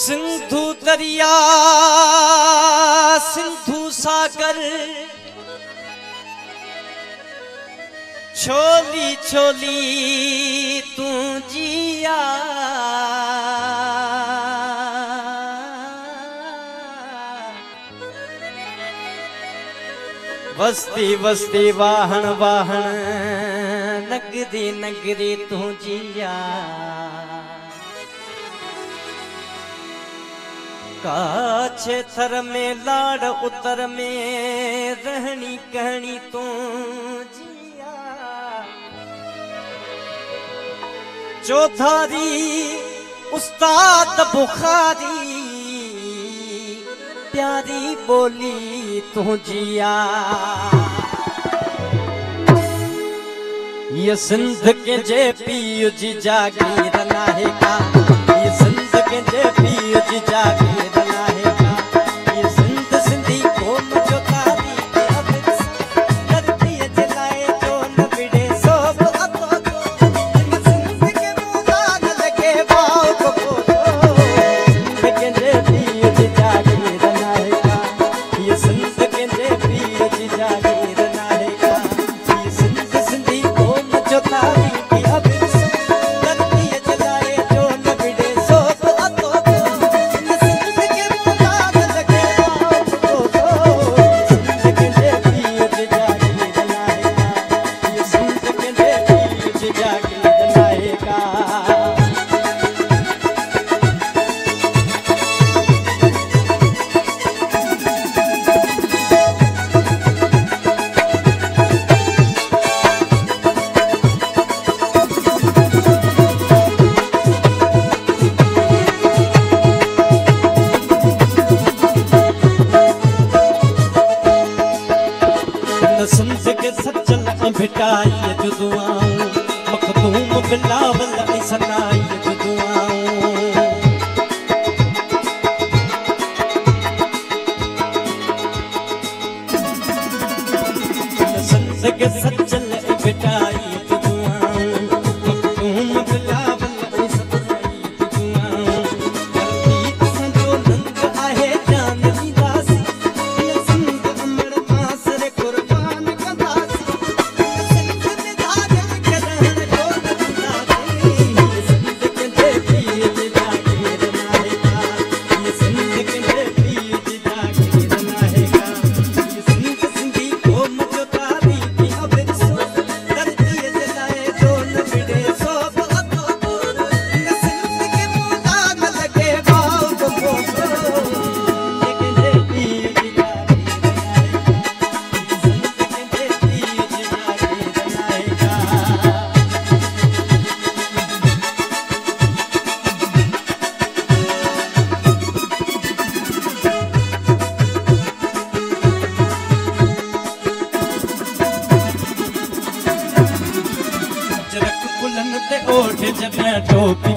सिंधु दरिया सिंधु सागर छोली छोली तू जिया बस्ती बस्ती वाहन वाहन नगरी नगरी तू जिया काछे थर में लाड़ उतर में रहनी कहनी तू जिया चौधारी उस्ताद बुखारी प्यारी बोली तू जिया ये सिंध के जे पीयू जी जागीर नाहेगा ये सिंध के जे पीयू जी जागीर नाहेगा ये सिंध सिंधी कौम जो तारी के अब धरती जलाए जो न बिड़े सोब अतो तो ये सिंध के मुदा न लगे बाव को सिंध के जे पीयू जी जागीर नाहेगा ये सिंध के जे पीयू जी जागीर नाहेगा ये सिंध सिंधी कौम जो तारी के अब धरती जलाए जो न बिड़े सोब अतो तो ये सिंध के मुदा न लगे बाव को सिंध के जे पीयू जी जागीर नाहेगा ये सिंध के जे पीयू जी जागीर नाहेगा सिंध के सचल भिटाई जुदुआऊं मखदूम बिलावल सनाई जुदुआऊं सिंध के सचल भिटाई जुदुआऊं मखदूम बिलावल सनाई जुदुआऊं धरती संजो नंद आहे जान जी दासी सिंध अमर मासर कुर्बान कंदासी सिंध में धागन के रहन जो नंदासी सिंध के जे पीयू जी जागीर नाहेगा ये सिंध के जे पीयू जी जागीर नाहेगा ये सिंध सिंधी कौम जो तारी की अब धरती जलाए जो न बिड़े सोब अतो तो ये सिंध के मुदा न लगे बाव को ये जे पीयू जी जागीर अजरक कुलन ते ओठ जब ठोक